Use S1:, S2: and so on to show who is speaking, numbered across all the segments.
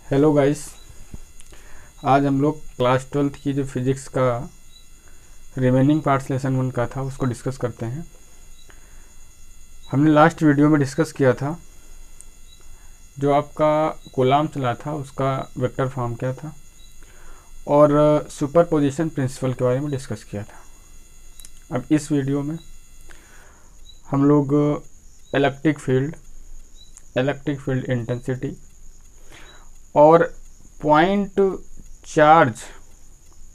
S1: Hello guys, आज हम लोग क्लास 12th की जो फिज़िक्स का रिमेनिंग पार्ट्स लेसन 1 का था उसको डिस्कस करते हैं। हमने लास्ट वीडियो में डिस्कस किया था जो आपका कूलाम्ब चला था उसका वेक्टर फॉर्म क्या था और सुपरपोजिशन प्रिंसिपल के बारे में डिस्कस किया था। अब इस वीडियो में हम लोग इलेक्ट्रिक फील्ड इंटेंसिटी और पॉइंट चार्ज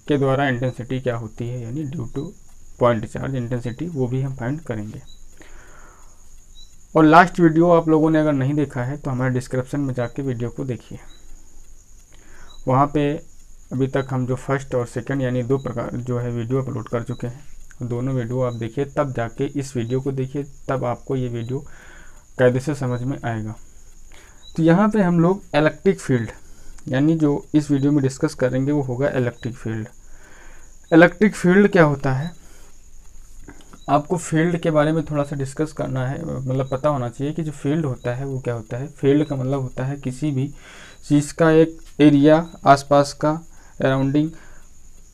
S1: के द्वारा इंटेंसिटी क्या होती है, यानी due to point charge intensity, वो भी हम फाइंड करेंगे। और लास्ट वीडियो आप लोगों ने अगर नहीं देखा है तो हमारे डिस्क्रिप्शन में जाके वीडियो को देखिए। वहाँ पे अभी तक हम जो फर्स्ट और सेकंड यानी 2 प्रकार जो है वीडियो अपलोड कर चुके हैं। दोनों वीडियो आप देखिए, तब जाके इस वीडियो को देखिए, तब आपको ये वीडियो कायदे से समझ में आएगा। तो यहाँ पे हम लोग इलेक्ट्रिक फील्ड यानी जो इस वीडियो में डिस्कस करेंगे वो होगा इलेक्ट्रिक फील्ड। इलेक्ट्रिक फील्ड क्या होता है, आपको फील्ड के बारे में थोड़ा सा डिस्कस करना है, मतलब पता होना चाहिए कि जो फील्ड होता है वो क्या होता है। फील्ड का मतलब होता है किसी भी चीज़ का एक एरिया, आसपास का अराउंडिंग,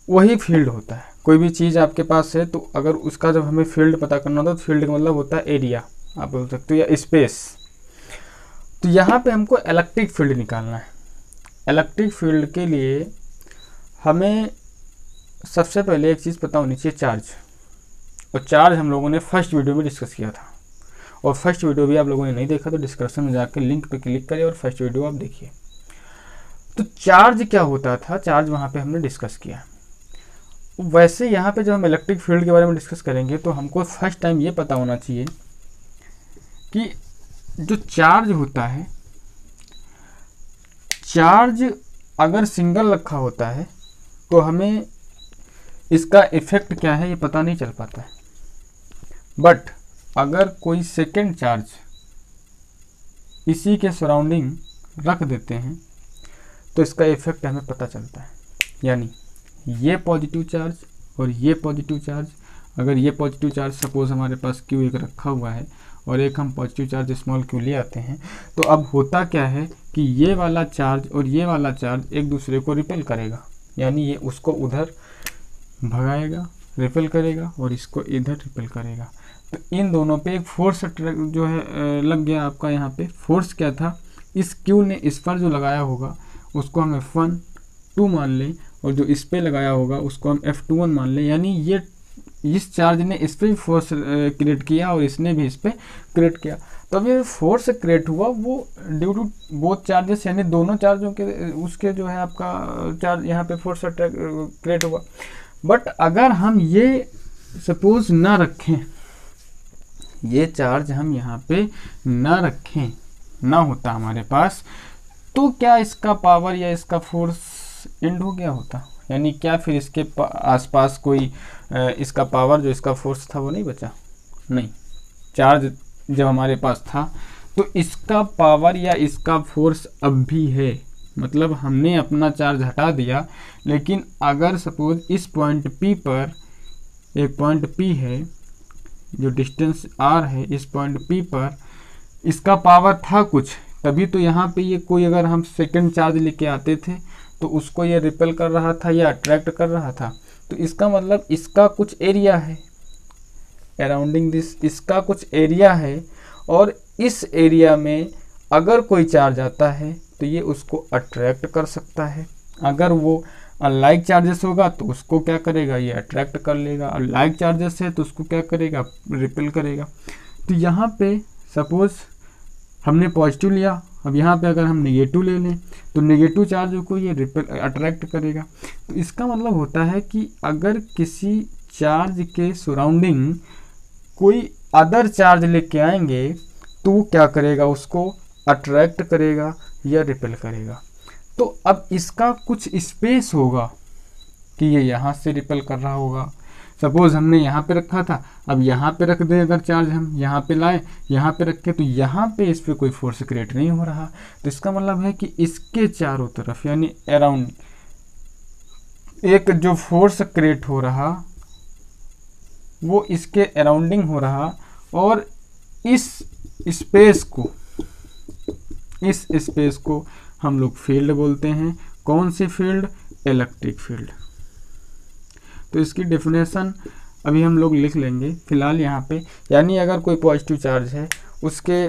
S1: वही फील्ड होता है। कोई भी चीज़ आपके पास है तो अगर उसका जब हमें फील्ड पता करना होता है तो फील्ड का मतलब होता है एरिया, आप बोल सकते हो, या स्पेस। तो यहाँ पे हमको इलेक्ट्रिक फील्ड निकालना है। इलेक्ट्रिक फील्ड के लिए हमें सबसे पहले एक चीज़ पता होनी चाहिए, चार्ज। और चार्ज हम लोगों ने फर्स्ट वीडियो में डिस्कस किया था, और फर्स्ट वीडियो भी आप लोगों ने नहीं देखा तो डिस्क्रिप्शन में जाकर लिंक पे क्लिक करिए और फर्स्ट वीडियो आप देखिए। तो चार्ज क्या होता था, चार्ज वहाँ पे हमने डिस्कस किया। वैसे यहाँ पे जब हम इलेक्ट्रिक फील्ड के बारे में डिस्कस करेंगे तो हमको फर्स्ट टाइम ये पता होना चाहिए कि जो चार्ज होता है, चार्ज अगर सिंगल रखा होता है तो हमें इसका इफेक्ट क्या है ये पता नहीं चल पाता है। बट अगर कोई सेकेंड चार्ज इसी के सराउंडिंग रख देते हैं तो इसका इफेक्ट हमें पता चलता है। यानी ये पॉजिटिव चार्ज और ये पॉजिटिव चार्ज, अगर ये पॉजिटिव चार्ज सपोज हमारे पास Q एक रखा हुआ है और एक हम पॉजिटिव चार्ज स्मॉल q ले आते हैं, तो अब होता क्या है कि ये वाला चार्ज और ये वाला चार्ज एक दूसरे को रिपेल करेगा, यानी ये उसको उधर भगाएगा, रिपेल करेगा, और इसको इधर रिपेल करेगा। तो इन दोनों पे एक फोर्स जो है लग गया आपका। यहाँ पे फोर्स क्या था, इस Q ने इस पर जो लगाया होगा उसको हम F1 2 मान लें, और जो इस पे लगाया होगा उसको हम F21 मान लें। यानी ये इस चार्ज ने इस पे भी फोर्स क्रिएट किया और इसने भी इस पे क्रिएट किया। तो अब ये फोर्स क्रिएट हुआ वो ड्यू टू बोथ चार्जेस, यानी दोनों चार्जों के उसके जो है आपका चार्ज यहाँ पे फोर्स क्रिएट हुआ। बट अगर हम ये सपोज ना रखें, ये चार्ज हम यहाँ पे ना रखें, ना होता हमारे पास, तो क्या इसका पावर या इसका फोर्स एंड हो गया होता? यानी क्या फिर इसके आसपास कोई इसका पावर जो इसका फोर्स था वो नहीं बचा? नहीं, चार्ज जब हमारे पास था तो इसका पावर या इसका फोर्स अब भी है। मतलब हमने अपना चार्ज हटा दिया, लेकिन अगर सपोज इस पॉइंट P पर एक पॉइंट P है, जो डिस्टेंस R है, इस पॉइंट P पर इसका पावर था कुछ, तभी तो यहाँ पे ये कोई अगर हम सेकंड चार्ज लेके आते थे तो उसको ये रिपेल कर रहा था या अट्रैक्ट कर रहा था। तो इसका मतलब इसका कुछ एरिया है अराउंडिंग दिस, इसका कुछ एरिया है, और इस एरिया में अगर कोई चार्ज आता है तो ये उसको अट्रैक्ट कर सकता है। अगर वो अनलाइक चार्जेस होगा तो उसको क्या करेगा, ये अट्रैक्ट कर लेगा, और लाइक चार्जेस है तो उसको क्या करेगा, रिपेल करेगा। तो यहाँ पे सपोज हमने पॉजिटिव लिया, अब यहाँ पे अगर हम नेगेटिव ले लें तो नेगेटिव चार्ज को ये रिपेल अट्रैक्ट करेगा। तो इसका मतलब होता है कि अगर किसी चार्ज के सराउंडिंग कोई अदर चार्ज लेके आएंगे तो वो क्या करेगा, उसको अट्रैक्ट करेगा या रिपेल करेगा। तो अब इसका कुछ स्पेस होगा कि ये यहाँ से रिपेल कर रहा होगा। सपोज हमने यहाँ पे रखा था, अब यहाँ पे रख दें, अगर चार्ज हम यहाँ पे लाएं, यहाँ पे रखें, तो यहाँ पे इस पर कोई फोर्स क्रिएट नहीं हो रहा। तो इसका मतलब है कि इसके चारों तरफ यानी अराउंड एक जो फोर्स क्रिएट हो रहा वो इसके अराउंडिंग हो रहा, और इस स्पेस को हम लोग फील्ड बोलते हैं। कौन सी फील्ड? Electric field. तो इसकी डेफिनेशन अभी हम लोग लिख लेंगे फिलहाल यहाँ पे। यानी अगर कोई पॉजिटिव चार्ज है, उसके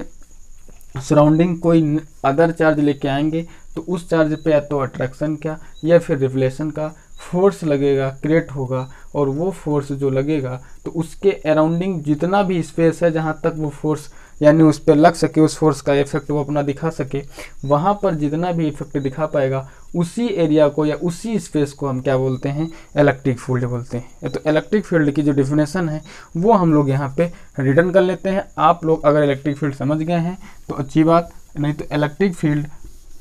S1: सराउंडिंग कोई अदर चार्ज लेके आएंगे तो उस चार्ज पे या तो अट्रैक्शन का या फिर रिफ्लेक्शन का फोर्स लगेगा, क्रिएट होगा, और वो फोर्स जो लगेगा तो उसके अराउंडिंग जितना भी स्पेस है जहाँ तक वो फोर्स यानी उस पर लग सके, उस फोर्स का इफेक्ट वो अपना दिखा सके, वहाँ पर जितना भी इफेक्ट दिखा पाएगा उसी एरिया को या उसी स्पेस को हम क्या बोलते हैं? इलेक्ट्रिक फील्ड बोलते हैं। तो इलेक्ट्रिक फील्ड की जो डेफिनेशन है वो हम लोग यहाँ पे रिटर्न कर लेते हैं। आप लोग अगर इलेक्ट्रिक फील्ड समझ गए हैं तो अच्छी बात, नहीं तो इलेक्ट्रिक फील्ड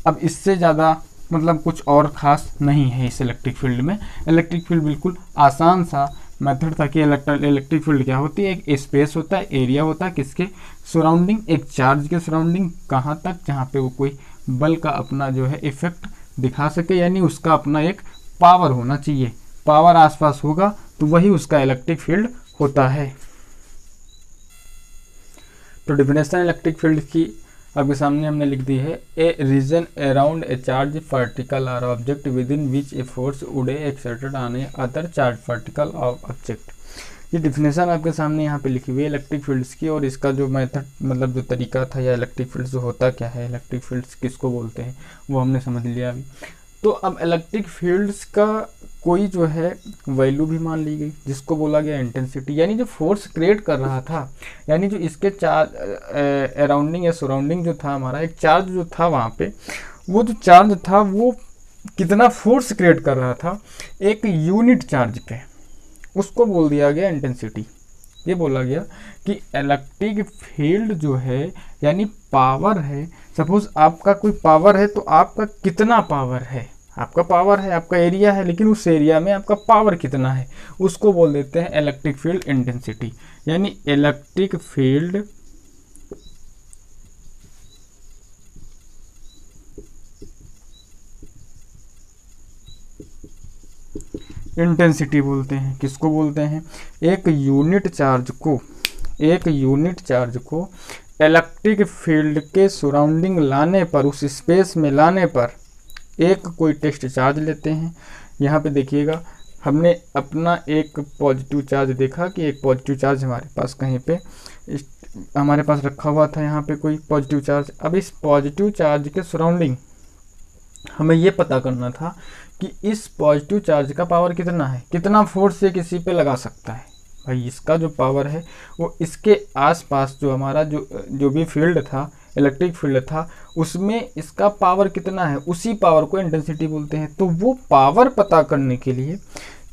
S1: अब इससे ज़्यादा मतलब कुछ और ख़ास नहीं है इस इलेक्ट्रिक फील्ड में। इलेक्ट्रिक फील्ड बिल्कुल आसान सा मेथड था कि इलेक्ट्रिक फील्ड क्या होती है? एक स्पेस होता है, एरिया होता है, किसके सराउंडिंग, एक चार्ज के सराउंडिंग, कहाँ तक? जहाँ पे वो कोई बल का अपना जो है इफेक्ट दिखा सके, यानी उसका अपना एक पावर होना चाहिए। पावर आसपास होगा तो वही उसका इलेक्ट्रिक फील्ड होता है। तो डेफिनेशन इलेक्ट्रिक फील्ड की आपके सामने हमने लिख दी है। A region around a charge particle और object within which a force would exerted on a other charge particle और ऑब्जेक्ट। ये डिफिनेशन आपके सामने यहाँ पे लिखी हुई है इलेक्ट्रिक फील्ड्स की, और इसका जो मेथड मतलब जो तरीका था या इलेक्ट्रिक फील्ड्स जो होता क्या है, इलेक्ट्रिक फील्ड्स किसको बोलते हैं, वो हमने समझ लिया अभी। तो अब इलेक्ट्रिक फील्ड्स का कोई जो है वैल्यू भी मान ली गई जिसको बोला गया इंटेंसिटी, यानी जो फोर्स क्रिएट कर रहा था, यानी जो इसके चार्ज अराउंडिंग या सराउंडिंग जो था हमारा एक चार्ज जो था वहाँ पे, वो जो चार्ज था वो कितना फोर्स क्रिएट कर रहा था एक यूनिट चार्ज पे, उसको बोल दिया गया इंटेंसिटी। ये बोला गया कि इलेक्ट्रिक फील्ड जो है यानी पावर है। सपोज आपका कोई पावर है तो आपका कितना पावर है, आपका पावर है, आपका एरिया है, लेकिन उस एरिया में आपका पावर कितना है, उसको बोल देते हैं इलेक्ट्रिक फील्ड इंटेंसिटी। यानी इलेक्ट्रिक फील्ड इंटेंसिटी बोलते हैं। किसको बोलते हैं? एक यूनिट चार्ज को इलेक्ट्रिक फील्ड के सराउंडिंग लाने पर, उस स्पेस में लाने पर एक कोई टेस्ट चार्ज लेते हैं। यहाँ पे देखिएगा हमने अपना एक पॉजिटिव चार्ज देखा कि एक पॉजिटिव चार्ज हमारे पास कहीं पे हमारे पास रखा हुआ था, यहाँ पे कोई पॉजिटिव चार्ज। अब इस पॉजिटिव चार्ज के सराउंडिंग हमें ये पता करना था कि इस पॉजिटिव चार्ज का पावर कितना है, कितना फोर्स से किसी पे लगा सकता है। भाई इसका जो पावर है वो इसके आसपास जो हमारा जो भी फील्ड था, इलेक्ट्रिक फील्ड था, उसमें इसका पावर कितना है, उसी पावर को इंटेंसिटी बोलते हैं। तो वो पावर पता करने के लिए,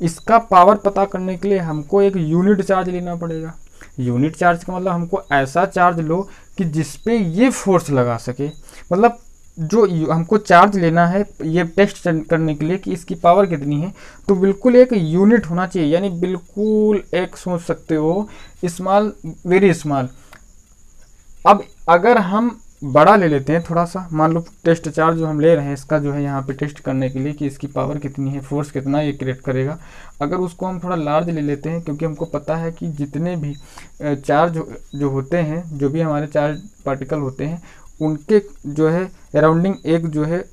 S1: इसका पावर पता करने के लिए हमको एक यूनिट चार्ज लेना पड़ेगा। यूनिट चार्ज का मतलब हमको ऐसा चार्ज लो कि जिसपे ये फोर्स लगा सके। मतलब जो हमको चार्ज लेना है ये टेस्ट करने के लिए कि इसकी पावर कितनी है, तो बिल्कुल एक यूनिट होना चाहिए। यानी बिल्कुल एक सोच सकते हो स्मॉल, वेरी स्मॉल। अब अगर हम बड़ा ले लेते हैं थोड़ा सा, मान लो टेस्ट चार्ज जो हम ले रहे हैं इसका जो है यहाँ पे टेस्ट करने के लिए कि इसकी पावर कितनी है, फोर्स कितना ये क्रिएट करेगा, अगर उसको हम थोड़ा लार्ज ले लेते हैं, क्योंकि हमको पता है कि जितने भी चार्ज जो होते हैं, जो भी हमारे चार्ज पार्टिकल होते हैं, उनके जो है अराउंडिंग एक जो है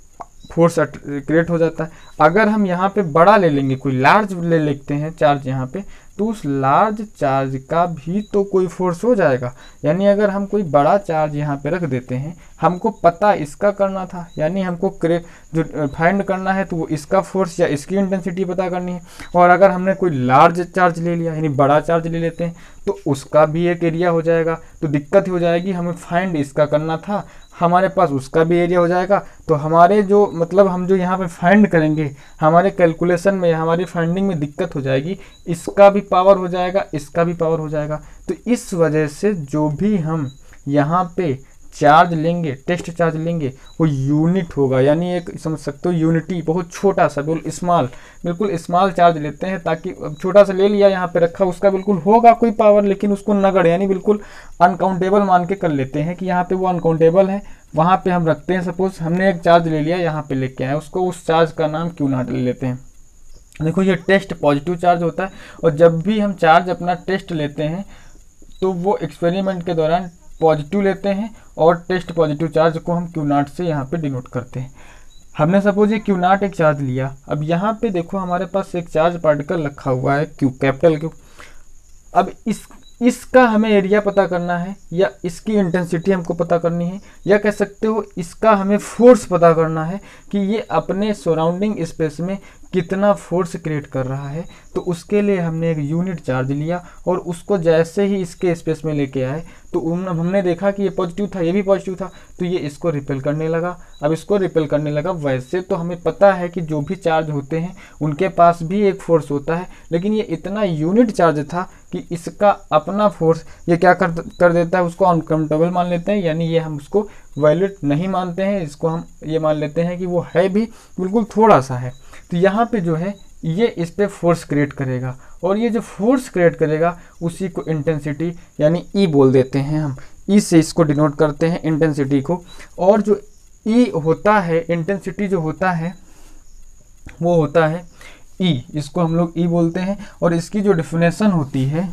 S1: फोर्स क्रिएट हो जाता है। अगर हम यहाँ पे बड़ा ले लेंगे, कोई लार्ज ले लेते हैं चार्ज यहाँ पे, तो उस लार्ज चार्ज का भी तो कोई फोर्स हो जाएगा। यानी अगर हम कोई बड़ा चार्ज यहाँ पे रख देते हैं, हमको पता इसका करना था, यानी हमको जो फाइंड करना है तो वो इसका फोर्स या इसकी इंटेंसिटी पता करनी है। और अगर हमने कोई लार्ज चार्ज ले लिया, यानी बड़ा चार्ज ले लेते हैं, तो उसका भी एक एरिया हो जाएगा। तो दिक्कत हो जाएगी, हमें फाइंड इसका करना था, हमारे पास उसका भी एरिया हो जाएगा। तो हमारे जो मतलब हम जो यहाँ पे फाइंड करेंगे, हमारे कैलकुलेशन में, हमारी फाइंडिंग में दिक्कत हो जाएगी। इसका भी पावर हो जाएगा, इसका भी पावर हो जाएगा। तो इस वजह से जो भी हम यहाँ पे चार्ज लेंगे, टेस्ट चार्ज लेंगे, वो यूनिट होगा। यानी एक समझ सकते हो यूनिटी, बहुत छोटा सा, बिल्कुल स्मॉल चार्ज लेते हैं, ताकि छोटा सा ले लिया यहाँ पे रखा, उसका बिल्कुल होगा कोई पावर, लेकिन उसको नगण्य यानी बिल्कुल अनकाउंटेबल मान के कर लेते हैं कि यहाँ पे वो अनकाउंटेबल है, वहाँ पे हम रखते हैं। सपोज हमने एक चार्ज ले लिया, यहाँ पे लेके आए उसको, उस चार्ज का नाम क्यू नॉट ले लेते हैं। देखो ये टेस्ट पॉजिटिव चार्ज होता है, और जब भी हम चार्ज अपना टेस्ट लेते हैं तो वो एक्सपेरिमेंट के दौरान पॉजिटिव लेते हैं और टेस्ट पॉजिटिव चार्ज को हम Q0 से यहाँ पे डिनोट करते हैं। हमने सपोज ये Q0 एक चार्ज लिया, अब यहाँ पे देखो हमारे पास एक चार्ज पार्टिकल रखा हुआ है Q, कैपिटल Q। अब इसका हमें एरिया पता करना है या इसकी इंटेंसिटी हमको पता करनी है, या कह सकते हो इसका हमें फोर्स पता करना है कि ये अपने सराउंडिंग स्पेस में कितना फोर्स क्रिएट कर रहा है। तो उसके लिए हमने एक यूनिट चार्ज लिया और उसको जैसे ही इसके स्पेस में लेके आए तो हमने देखा कि ये पॉजिटिव था, ये भी पॉजिटिव था, तो ये इसको रिपेल करने लगा। अब इसको रिपेल करने लगा, वैसे तो हमें पता है कि जो भी चार्ज होते हैं उनके पास भी एक फोर्स होता है, लेकिन ये इतना यूनिट चार्ज था कि इसका अपना फोर्स ये क्या कर देता है, उसको अनकाउंटेबल मान लेते हैं, यानी ये हम उसको वैलिड नहीं मानते हैं, इसको हम ये मान लेते हैं कि वो है भी बिल्कुल थोड़ा सा है। तो यहाँ पे जो है ये इस पर फोर्स क्रिएट करेगा और ये जो फोर्स क्रिएट करेगा उसी को इंटेंसिटी यानी ई बोल देते हैं हम। ई से इसको डिनोट करते हैं इंटेंसिटी को। और जो ई होता है, इंटेंसिटी जो होता है वो होता है ई, इसको हम लोग ई बोलते हैं। और इसकी जो डेफिनेशन होती है,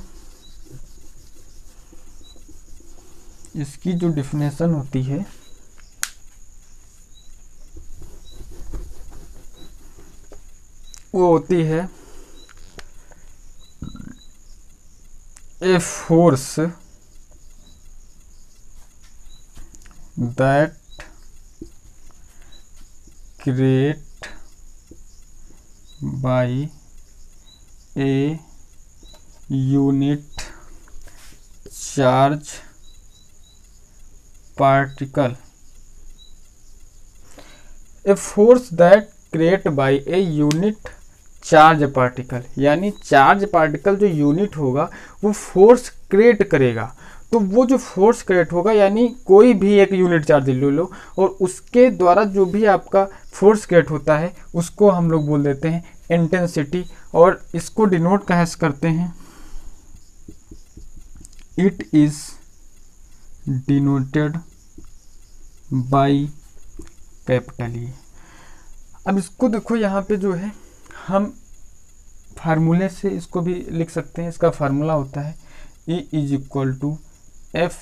S1: इसकी जो डेफिनेशन होती है वो होती है a force that create bye a unit charge particle. A force that create bye a unit charge particle, यानी चार्ज पार्टिकल जो यूनिट होगा वो फोर्स क्रिएट करेगा। तो वो जो फोर्स क्रिएट होगा, यानी कोई भी एक यूनिट चार्ज ले लो और उसके द्वारा जो भी आपका फोर्स क्रिएट होता है उसको हम लोग बोल देते हैं इंटेंसिटी। और इसको डिनोट कैसे करते हैं, it is denoted by capital E. अब इसको देखो, यहाँ पे जो है हम फार्मूले से इसको भी लिख सकते हैं। इसका फार्मूला होता है E is equal to F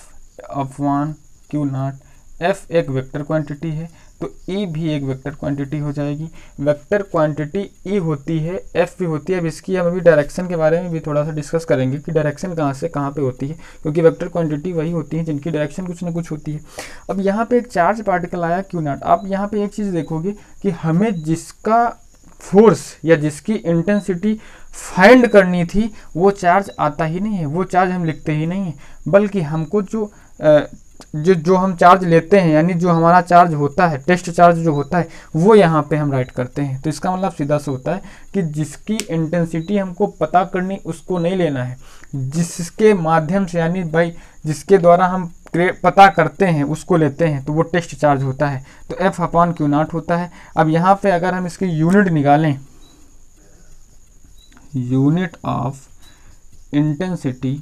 S1: upon Q0। F एक वेक्टर क्वांटिटी है तो E भी एक वेक्टर क्वांटिटी हो जाएगी। वेक्टर क्वांटिटी E होती है, F भी होती है। अब इसकी हम अभी डायरेक्शन के बारे में भी थोड़ा सा डिस्कस करेंगे कि डायरेक्शन कहाँ से कहाँ पे होती है, क्योंकि वेक्टर क्वांटिटी वही होती है जिनकी डायरेक्शन कुछ ना कुछ होती है। अब यहाँ पे एक चार्ज पार्टिकल आया Q0। आप यहाँ पे एक चीज़ देखोगे कि हमें जिसका फोर्स या जिसकी इंटेंसिटी फाइंड करनी थी वो चार्ज आता ही नहीं है, वो चार्ज हम लिखते ही नहीं है, बल्कि हमको जो हम चार्ज लेते हैं, यानी जो हमारा चार्ज होता है, टेस्ट चार्ज जो होता है, वो यहाँ पे हम राइट करते हैं। तो इसका मतलब सीधा से होता है कि जिसकी इंटेंसिटी हमको पता करनी उसको नहीं लेना है, जिसके माध्यम से यानी भाई जिसके द्वारा हम पता करते हैं उसको लेते हैं, तो वो टेस्ट चार्ज होता है। तो F अपॉन Q0 होता है। अब यहाँ पे अगर हम इसकी यूनिट निकालें, unit of intensity,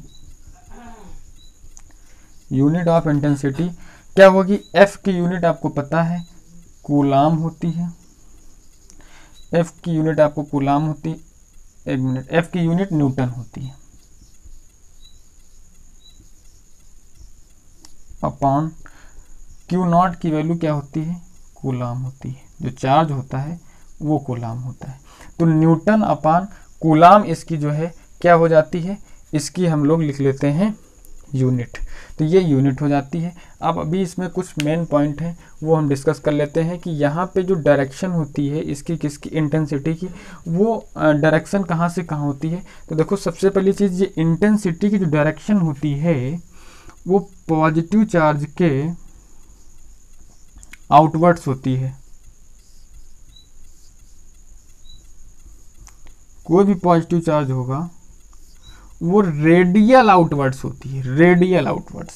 S1: unit of intensity क्या होगी, F की यूनिट आपको पता है कूलाम होती है। F की यूनिट आपको कूलाम होती है, एक मिनट, F की यूनिट न्यूटन होती है। अपॉन Q0 की वैल्यू क्या होती है, कूलाम होती है। जो चार्ज होता है वो कूलाम होता है। तो न्यूटन अपॉन कूलाम इसकी जो है क्या हो जाती है, इसकी हम लोग लिख लेते हैं यूनिट। तो ये यूनिट हो जाती है। अब अभी इसमें कुछ मेन पॉइंट हैं वो हम डिस्कस कर लेते हैं कि यहाँ पे जो डायरेक्शन होती है इसकी किसकी इंटेंसिटी की, वो डायरेक्शन कहाँ से कहाँ होती है। तो देखो सबसे पहली चीज़, ये इंटेंसिटी की जो डायरेक्शन होती है वो पॉजिटिव चार्ज के आउटवर्ड्स होती है। कोई भी पॉजिटिव चार्ज होगा वो रेडियल आउटवर्ड्स होती है, रेडियल आउटवर्ड्स।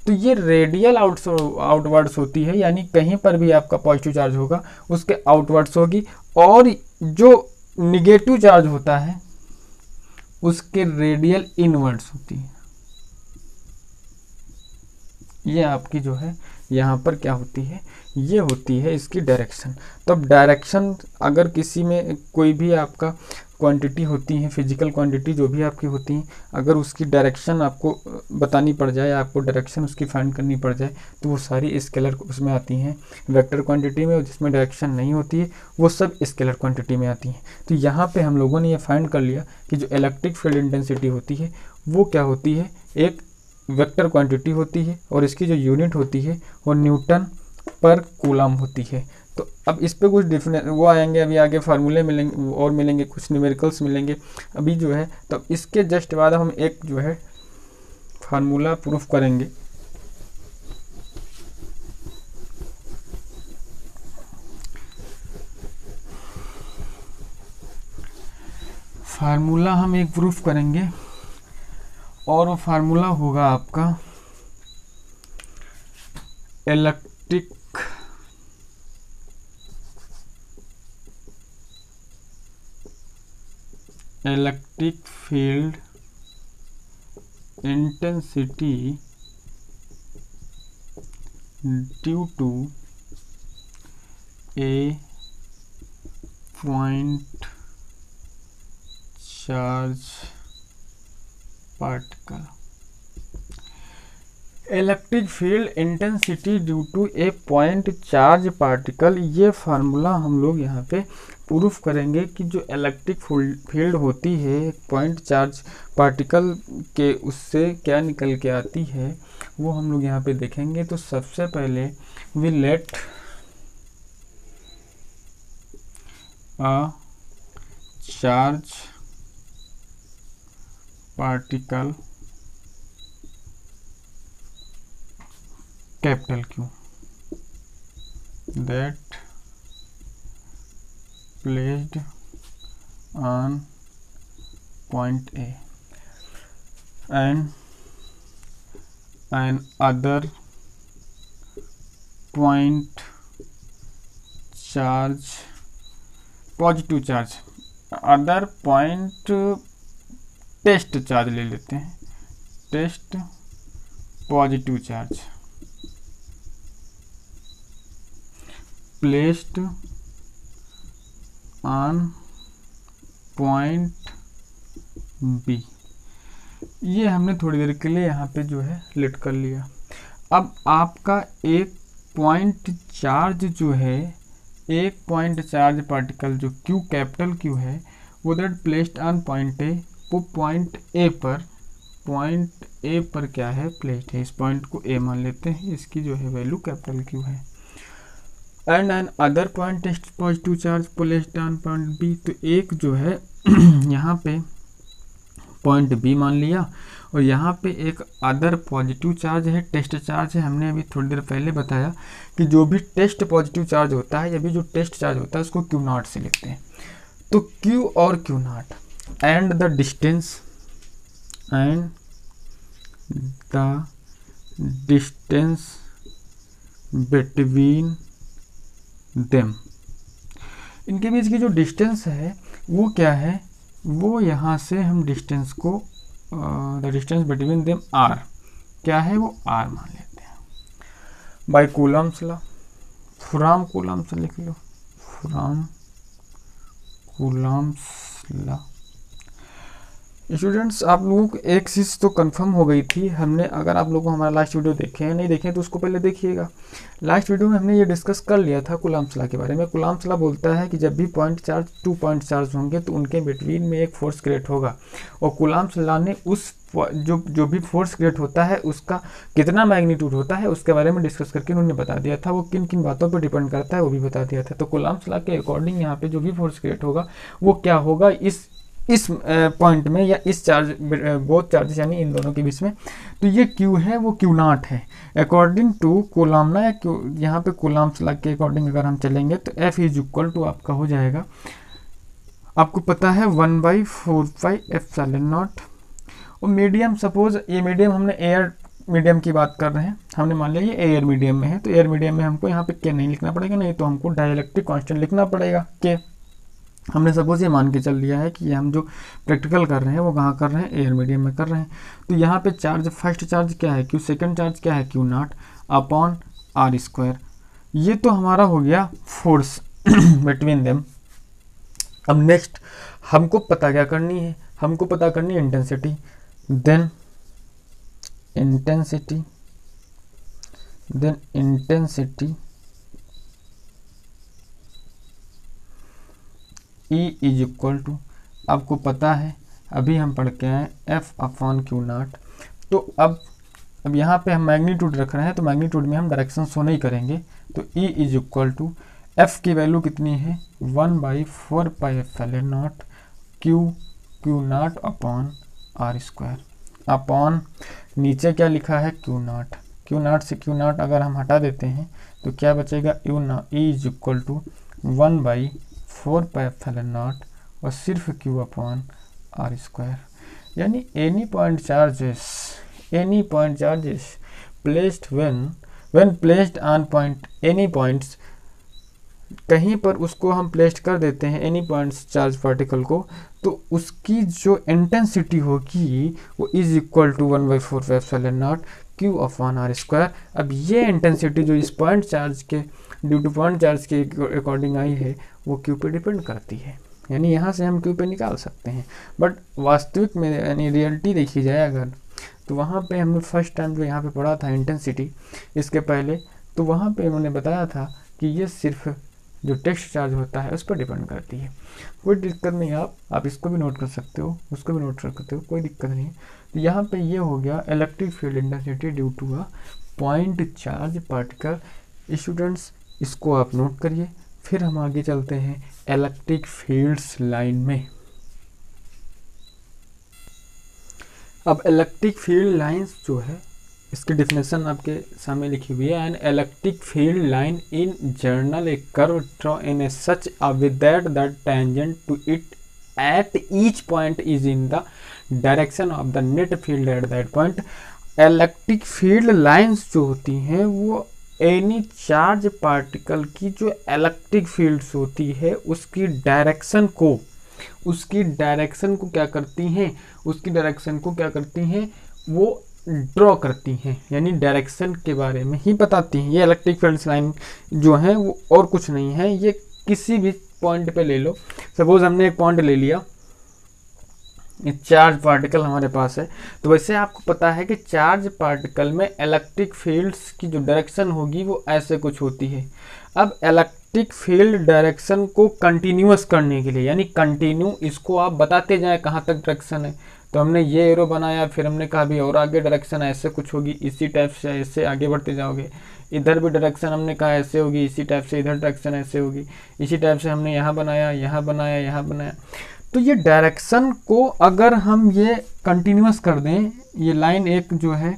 S1: तो ये रेडियल आउटवर्ड्स होती है, यानी कहीं पर भी आपका पॉजिटिव चार्ज होगा उसके आउटवर्ड्स होगी, और जो निगेटिव चार्ज होता है उसके रेडियल इनवर्ड्स होती है। ये आपकी जो है यहाँ पर क्या होती है, ये होती है इसकी डायरेक्शन। तो अब डायरेक्शन अगर किसी में कोई भी आपका क्वांटिटी होती हैं, फिजिकल क्वांटिटी जो भी आपकी होती हैं, अगर उसकी डायरेक्शन आपको बतानी पड़ जाए, आपको डायरेक्शन उसकी फाइंड करनी पड़ जाए, तो वो सारी स्केलर उसमें आती हैं वेक्टर क्वांटिटी में, और जिसमें डायरेक्शन नहीं होती है वो सब स्केलर क्वांटिटी में आती हैं। तो यहाँ पे हम लोगों ने ये फाइंड कर लिया कि जो इलेक्ट्रिक फील्ड इंटेंसिटी होती है वो क्या होती है, एक वेक्टर क्वांटिटी होती है, और इसकी जो यूनिट होती है वो न्यूटन पर कूलम होती है। तो अब इस पे कुछ डिफरेंस वो आएंगे, अभी आगे फार्मूले मिलेंगे और मिलेंगे, कुछ न्यूमेरिकल्स मिलेंगे अभी जो है। तो इसके जस्ट बाद हम एक जो है फार्मूला प्रूफ करेंगे। फार्मूला हम एक प्रूफ करेंगे और वो फार्मूला होगा आपका electric field intensity due to a point charge particle. Electric field intensity due to a point charge particle, ये फार्मूला हम लोग यहाँ पे प्रूफ करेंगे कि जो इलेक्ट्रिक फील्ड होती है पॉइंट चार्ज पार्टिकल के उससे क्या निकल के आती है वो हम लोग यहाँ पे देखेंगे। तो सबसे पहले we let a charge particle capital Q that placed on point A and other point charge positive charge, other point test charge ले लेते हैं, test positive charge placed on point B. ये हमने थोड़ी देर के लिए यहाँ पे जो है लेट कर लिया। अब आपका एक पॉइंट चार्ज जो है, एक पॉइंट चार्ज पार्टिकल जो Q कैपिटल Q है वो that placed on point A, वो पॉइंट ए पर क्या है प्लेस्ड है। इस पॉइंट को A मान लेते हैं, इसकी जो है वैल्यू कैपिटल Q है। And an other point test positive charge placed on point B, तो एक जो है यहाँ पे पॉइंट बी मान लिया, और यहाँ पे एक अदर पॉजिटिव चार्ज है, टेस्ट चार्ज है। हमने अभी थोड़ी देर पहले बताया कि जो भी टेस्ट पॉजिटिव चार्ज होता है या भी जो टेस्ट चार्ज होता है उसको क्यू नॉट से लिखते हैं। तो क्यू और Q not and the distance between them, इनके बीच की जो डिस्टेंस है वो क्या है, वो यहाँ से हम डिस्टेंस को the distance between them R क्या है, वो आर मान लेते हैं by Coulomb's law. From Coulomb's लिख लो, फ्रॉम कूलम्स लॉ। स्टूडेंट्स आप लोगों को एक चीज़ तो कंफर्म हो गई थी, हमने अगर आप लोगों को हमारा लास्ट वीडियो देखे हैं, नहीं देखे तो उसको पहले देखिएगा। लास्ट वीडियो में हमने ये डिस्कस कर लिया था कूलम्स लॉ के बारे में। कूलम्स लॉ बोलता है कि जब भी पॉइंट चार्ज 2 पॉइंट चार्ज होंगे तो उनके बिटवीन में एक फोर्स क्रिएट होगा, और कूलम्स लॉ ने उस जो भी फोर्स क्रिएट होता है उसका कितना मैग्नीट्यूड होता है उसके बारे में डिस्कस करके उन्होंने बता दिया था। वो किन किन बातों पर डिपेंड करता है वो भी बता दिया था। तो कूलम्स लॉ के अकॉर्डिंग यहाँ पे जो भी फोर्स क्रिएट होगा वो क्या होगा, इस पॉइंट में या इस चार्ज बोथ चार्जेस यानी इन दोनों के बीच में। तो ये Q है वो Q नॉट है अकॉर्डिंग टू कूलम्ब या यहाँ पे कूलम्ब्स लॉ के अकॉर्डिंग अगर हम चलेंगे तो F इज इक्वल टू आपका हो जाएगा, आपको पता है 1/4πε0। और मीडियम, सपोज ये मीडियम हमने एयर मीडियम की बात कर रहे हैं, हमने मान लिया ये एयर मीडियम में है, तो एयर मीडियम में हमको यहाँ पे के नहीं लिखना पड़ेगा, नहीं तो हमको डाइलेक्ट्रिक कांस्टेंट लिखना पड़ेगा के। हमने सपोज ये मान के चल लिया है कि ये हम जो प्रैक्टिकल कर रहे हैं वो कहाँ कर रहे हैं, एयर मीडियम में कर रहे हैं। तो यहाँ पे चार्ज फर्स्ट चार्ज क्या है Q, सेकंड चार्ज क्या है Q naught upon R square. ये तो हमारा हो गया फोर्स बिटवीन देम। अब नेक्स्ट हमको पता क्या करनी है, हमको पता करनी है intensity. Then intensity E is equal to, आपको पता है अभी हम पढ़ के आए F/Q0। तो अब यहाँ पे हम मैग्नीट्यूड रख रहे हैं, तो मैग्नीट्यूड में हम डायरेक्शन शो नहीं करेंगे। तो E is equal to F की वैल्यू कितनी है 1/4πε0 Q0 अपॉन R² अपॉन नीचे क्या लिखा है Q0 से Q0 अगर हम हटा देते हैं तो क्या बचेगा E इज इक्वल टू 1/4πε0 और सिर्फ Q अपॉन R²। यानी any point charges placed when placed on point any points, कहीं पर उसको हम प्लेस्ड कर देते हैं एनी पॉइंट्स चार्ज पार्टिकल को, तो उसकी जो इंटेंसिटी होगी वो is equal to 1/4πε0 Q upon R²। अब ये इंटेंसिटी जो इस पॉइंट चार्ज के ड्यू टू पॉइंट चार्ज के अकॉर्डिंग आई है वो Q पे डिपेंड करती है। यानी यहाँ से हम Q पे निकाल सकते हैं, बट वास्तविक में यानी रियलिटी देखी जाए अगर, तो वहाँ पे हमने फर्स्ट टाइम जो यहाँ पे पढ़ा था इंटेंसिटी इसके पहले, तो वहाँ पे उन्होंने बताया था कि ये सिर्फ जो टेक्स्ट चार्ज होता है उस पर डिपेंड करती है। कोई दिक्कत नहीं, आप इसको भी नोट कर सकते हो, उसको भी नोट कर सकते हो, कोई दिक्कत नहीं है। तो यहाँ पे ये हो गया electric field intensity due to a point charge particle. Students इसको आप नोट करिए। फिर हम आगे चलते हैं इलेक्ट्रिक फील्ड्स लाइन में। अब इलेक्ट्रिक फील्ड लाइंस जो है इसकी डेफिनेशन आपके सामने लिखी हुई है। An electric field line in general a curve draw in a such a with that the tangent to it at each point is in the direction of the net field at that point. Electric field lines जो होती हैं वो any charge particle की जो electric fields होती है उसकी direction को क्या करती हैं, वो ड्रॉ करती हैं, यानी डायरेक्शन के बारे में ही बताती हैं। ये इलेक्ट्रिक फील्ड्स लाइन जो है वो और कुछ नहीं है, ये किसी भी पॉइंट पे ले लो। सपोज हमने एक पॉइंट ले लिया, चार्ज पार्टिकल हमारे पास है, तो वैसे आपको पता है कि चार्ज पार्टिकल में इलेक्ट्रिक फील्ड्स की जो डायरेक्शन होगी वो ऐसे कुछ होती है। अब इलेक्ट्रिक फील्ड डायरेक्शन को कंटिन्यूअस करने के लिए, यानी कंटिन्यू इसको आप बताते जाएं कहाँ तक डायरेक्शन है। तो हमने ये एरो बनाया, फिर हमने कहा भी और आगे डायरेक्शन ऐसे कुछ होगी, इसी टाइप से ऐसे आगे बढ़ते जाओगे। इधर भी डायरेक्शन हमने कहा ऐसे होगी, इसी टाइप से इधर डायरेक्शन ऐसे होगी, इसी टाइप से हमने यहाँ बनाया, यहाँ बनाया, यहाँ बनाया। तो ये डायरेक्शन को अगर हम ये कंटिन्यूअस कर दें, ये लाइन एक जो है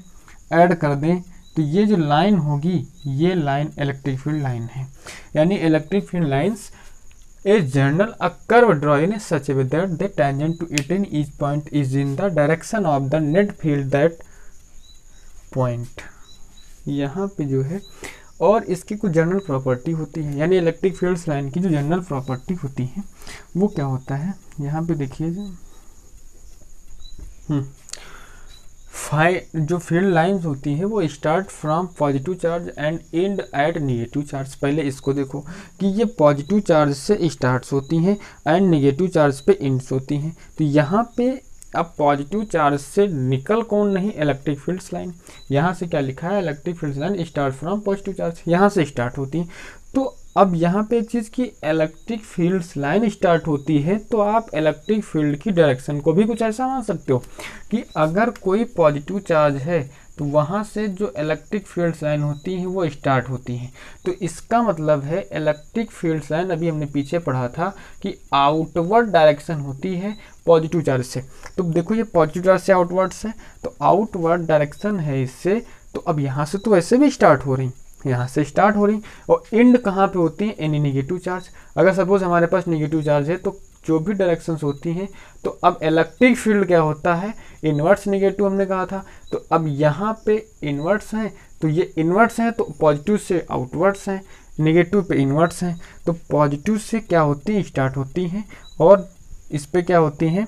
S1: ऐड कर दें, तो ये जो लाइन होगी ये लाइन इलेक्ट्रिक फील्ड लाइन है। यानी electric field lines a general a curve draw in such way that the tangent to it in each point is in the direction of the net field that point. यहाँ पे जो है और इसकी कुछ general property होती है, यानी इलेक्ट्रिक फील्ड्स लाइन की जो जनरल प्रॉपर्टी होती है वो क्या होता है, यहाँ पे देखिए जो फील्ड लाइंस होती है वो start from positive charge and end at negative charge. पहले इसको देखो कि ये पॉजिटिव चार्ज से स्टार्ट होती हैं एंड नेगेटिव चार्ज पे एंड्स होती हैं। तो यहाँ पे अब पॉजिटिव चार्ज से निकल कौन नहीं, इलेक्ट्रिक फील्ड्स लाइन। यहाँ से क्या लिखा है, electric fields line start from positive charge, यहाँ से स्टार्ट होती है। तो अब यहाँ पे एक चीज़ की इलेक्ट्रिक फील्ड्स लाइन स्टार्ट होती है, तो आप इलेक्ट्रिक फील्ड की डायरेक्शन को भी कुछ ऐसा मान सकते हो कि अगर कोई पॉजिटिव चार्ज है तो वहाँ से जो इलेक्ट्रिक फील्ड्स लाइन होती है वो स्टार्ट होती हैं। तो इसका मतलब है इलेक्ट्रिक फील्ड्स लाइन, अभी हमने पीछे पढ़ा था कि आउटवर्ड डायरेक्शन होती है पॉजिटिव चार्ज से। तो देखो ये पॉजिटिव चार्ज से आउटवर्ड से, तो आउटवर्ड डायरेक्शन है इससे। तो अब यहाँ से तो ऐसे भी स्टार्ट हो रही, यहाँ से स्टार्ट हो रही, और एंड कहाँ पे होती है, एनी नेगेटिव चार्ज। अगर सपोज हमारे पास नेगेटिव चार्ज है तो जो भी डायरेक्शंस होती हैं, तो अब इलेक्ट्रिक फील्ड क्या होता है, इन्वर्स नेगेटिव हमने कहा था। तो अब यहाँ पे इन्वर्स हैं, तो ये इन्वर्स हैं, तो पॉजिटिव से आउटवर्ड्स हैं, नेगेटिव पे इन्वर्स हैं। तो पॉजिटिव से क्या होती है, स्टार्ट होती हैं, और इस पे क्या होती हैं,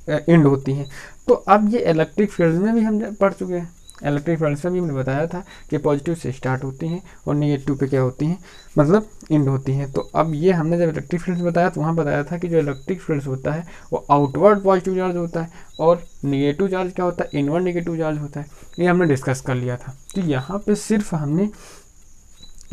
S1: एंड होती हैं। तो अब ये इलेक्ट्रिक फील्ड में भी हम पढ़ चुके हैं। इलेक्ट्रिक फील्ड्स में भी हमने बताया था कि पॉजिटिव से स्टार्ट होती हैं और नेगेटिव पे क्या होती हैं, मतलब एंड होती हैं। तो अब ये हमने जब इलेक्ट्रिक फील्ड्स बताया तो वहाँ बताया था कि जो इलेक्ट्रिक फील्ड्स होता है वो आउटवर्ड पॉजिटिव चार्ज होता है और नेगेटिव चार्ज क्या होता है, इनवर्ड नेगेटिव चार्ज होता है। ये हमने डिस्कस कर लिया था। तो यहाँ पे सिर्फ हमने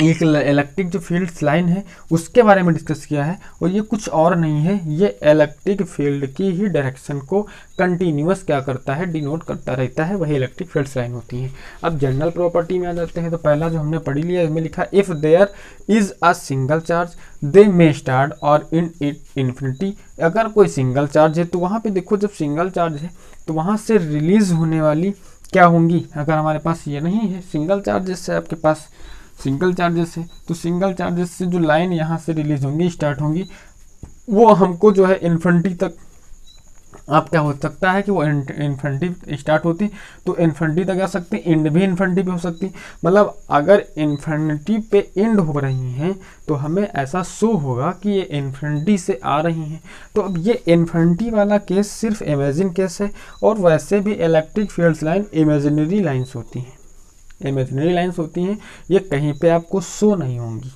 S1: एक इलेक्ट्रिक जो फील्ड्स लाइन है उसके बारे में डिस्कस किया है और ये कुछ और नहीं है, ये इलेक्ट्रिक फील्ड की ही डायरेक्शन को कंटिन्यूअस क्या करता है, डिनोट करता रहता है, वही इलेक्ट्रिक फील्ड्स लाइन होती हैं। अब जनरल प्रॉपर्टी में आ जाते हैं। तो पहला जो हमने पढ़ी लिया इसमें लिखा if there is a single charge they may start और इन इट इन्फिनिटी। अगर कोई सिंगल चार्ज है तो वहाँ पे देखो जब सिंगल चार्ज है तो वहाँ से रिलीज होने वाली क्या होंगी, अगर हमारे पास ये नहीं है सिंगल चार्जेस है, आपके पास सिंगल चार्जेस है तो सिंगल चार्जेस से जो लाइन यहाँ से रिलीज होंगी, स्टार्ट होंगी, वो हमको जो है इन्फिनिटी तक, आप क्या हो सकता है कि वो इन्फिनिटी स्टार्ट होती तो इन्फिनिटी तक आ सकती, एंड भी इन्फिनिटी पे हो सकती। मतलब अगर इन्फिनिटी पे एंड हो रही हैं तो हमें ऐसा शो होगा कि ये इन्फिनिटी से आ रही हैं। तो अब ये इन्फिनिटी वाला केस सिर्फ इमेजिन केस है और वैसे भी electric fields line imaginary lines होती हैं, इमेजिनरी लाइन्स होती हैं, ये कहीं पे आपको शो नहीं होंगी।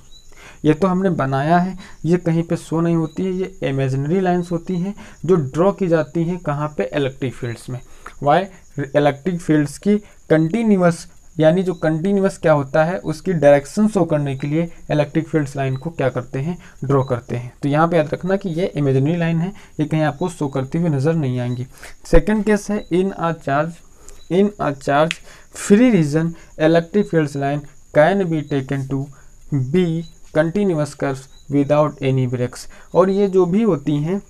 S1: ये तो हमने बनाया है, ये कहीं पे शो नहीं होती है, ये इमेजिनरी लाइंस होती हैं जो ड्रॉ की जाती हैं कहाँ पे, इलेक्ट्रिक फील्ड्स में। वाई, इलेक्ट्रिक फील्ड्स की कंटिन्यूअस, यानी जो कंटिन्यूअस क्या होता है उसकी डायरेक्शन शो करने के लिए इलेक्ट्रिक फील्ड्स लाइन को क्या करते हैं, ड्रॉ करते हैं। तो यहाँ पे याद रखना कि ये इमेजिनरी लाइन है, ये कहीं आपको शो करती हुई नज़र नहीं आएंगी। सेकेंड केस है in a charge free region electric fields line can be taken to be continuous curves without any breaks. और ये जो भी होती हैं,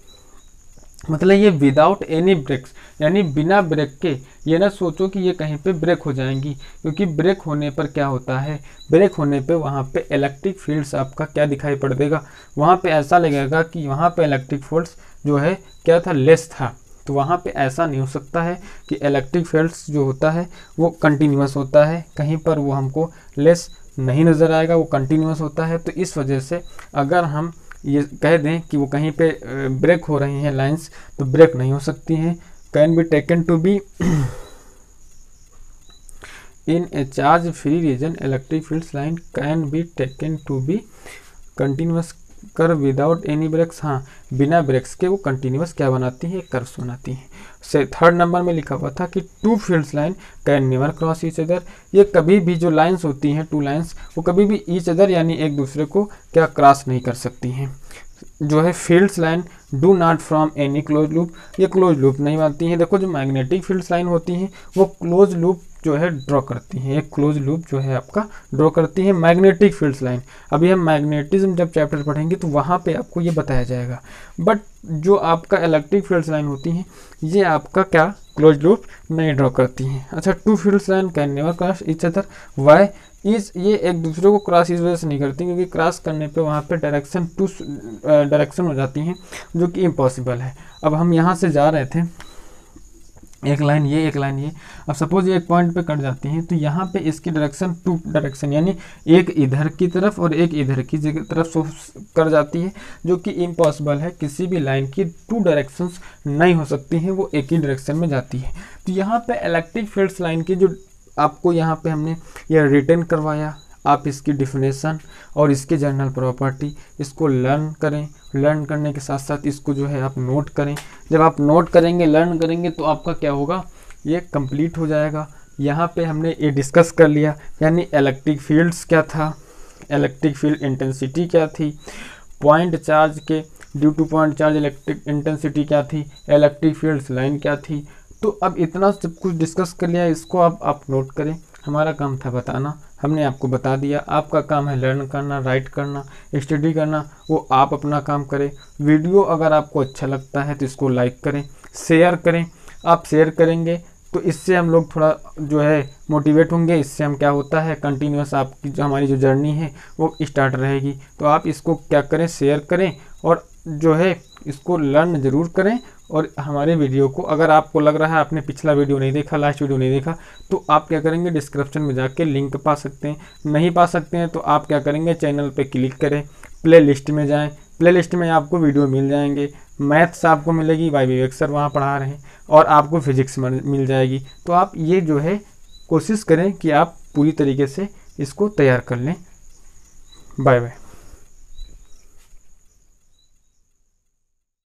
S1: मतलब ये विदाउट एनी ब्रेक्स यानी बिना ब्रेक के, ये ना सोचो कि ये कहीं पे ब्रेक हो जाएंगी, क्योंकि ब्रेक होने पर क्या होता है, ब्रेक होने पे वहाँ पे इलेक्ट्रिक फील्ड्स आपका क्या दिखाई पड़ देगा, वहाँ पे ऐसा लगेगा कि वहाँ पे इलेक्ट्रिक फील्ड्स जो है क्या था, लेस था। तो वहाँ पे ऐसा नहीं हो सकता है कि इलेक्ट्रिक फील्ड्स जो होता है वो कंटिन्यूअस होता है, कहीं पर वो हमको लेस नहीं नज़र आएगा, वो कंटिन्यूअस होता है। तो इस वजह से अगर हम ये कह दें कि वो कहीं पे ब्रेक हो रही हैं लाइंस, तो ब्रेक नहीं हो सकती हैं। Can be taken to be in a charge free region electric fields line can be taken to be continuous कर विदाउट एनी ब्रेक्स। हाँ, बिना ब्रेक्स के वो कंटिन्यूअस क्या बनाती है, कर्व्स बनाती हैं। से थर्ड नंबर में लिखा हुआ था कि two fields line can never cross each other. ये कभी भी जो लाइंस होती हैं, टू लाइंस, वो कभी भी ईच अदर यानी एक दूसरे को क्या क्रॉस नहीं कर सकती हैं। जो है fields line do not from any close loop, ये क्लोज लूप नहीं बनती हैं। देखो जो मैग्नेटिक फील्ड्स लाइन होती हैं वो क्लोज लूप जो है ड्रॉ करती हैं, एक क्लोज लूप जो है आपका ड्रॉ करती है मैग्नेटिक फील्ड्स लाइन। अभी हम मैग्नेटिज्म जब चैप्टर पढ़ेंगे तो वहाँ पे आपको ये बताया जाएगा। बट जो आपका इलेक्ट्रिक फील्ड्स लाइन होती हैं ये आपका क्या क्लोज लूप नहीं ड्रॉ करती हैं। अच्छा, two fields line can never cross each other. Why is ये एक दूसरे को क्रॉस इस वजह से नहीं करती क्योंकि क्रॉस करने पे वहाँ पे डायरेक्शन हो जाती हैं जो कि इम्पॉसिबल है। अब हम यहाँ से जा रहे थे, एक लाइन ये, एक लाइन ये, अब सपोज ये एक पॉइंट पे कट जाती हैं तो यहाँ पे इसकी डायरेक्शन टू डायरेक्शन यानी एक इधर की तरफ और एक इधर की तरफ कर जाती है, जो कि इम्पॉसिबल है। किसी भी लाइन की टू डायरेक्शंस नहीं हो सकती हैं, वो एक ही डायरेक्शन में जाती है। तो यहाँ पे इलेक्ट्रिक फील्ड्स लाइन की जो आपको यहाँ पे हमने यह रिटर्न करवाया, आप इसकी डिफिनेशन और इसकी जनरल प्रॉपर्टी इसको लर्न करें। लर्न करने के साथ साथ इसको जो है आप नोट करें। जब आप नोट करेंगे, लर्न करेंगे तो आपका क्या होगा, ये कंप्लीट हो जाएगा। यहाँ पे हमने ये डिस्कस कर लिया, यानी इलेक्ट्रिक फील्ड्स क्या था, इलेक्ट्रिक फील्ड इंटेंसिटी क्या थी, पॉइंट चार्ज के due to point charge electric intensity क्या थी, इलेक्ट्रिक फील्ड्स लाइन क्या थी। तो अब इतना सब कुछ डिस्कस कर लिया, इसको आप नोट करें। हमारा काम था बताना, हमने आपको बता दिया। आपका काम है लर्न करना, राइट करना, स्टडी करना, वो आप अपना काम करें। वीडियो अगर आपको अच्छा लगता है तो इसको लाइक करें, शेयर करें। आप शेयर करेंगे तो इससे हम लोग थोड़ा जो है मोटिवेट होंगे। इससे हम क्या होता है, कंटिन्यूस आपकी जो हमारी जो जर्नी है वो स्टार्ट रहेगी। तो आप इसको क्या करें, शेयर करें और जो है इसको लर्न ज़रूर करें। और हमारे वीडियो को अगर आपको लग रहा है आपने पिछला वीडियो नहीं देखा, लास्ट वीडियो नहीं देखा, तो आप क्या करेंगे, डिस्क्रिप्शन में जाके लिंक पा सकते हैं। नहीं पा सकते हैं तो आप क्या करेंगे, चैनल पे क्लिक करें, प्ले लिस्ट में जाएं, प्ले लिस्ट में आपको वीडियो मिल जाएंगे। मैथ्स आपको मिलेगी, वाई विवेक सर वहाँ पढ़ा रहे हैं, और आपको फिजिक्स मिल जाएगी। तो आप ये जो है कोशिश करें कि आप पूरी तरीके से इसको तैयार कर लें। Bye bye.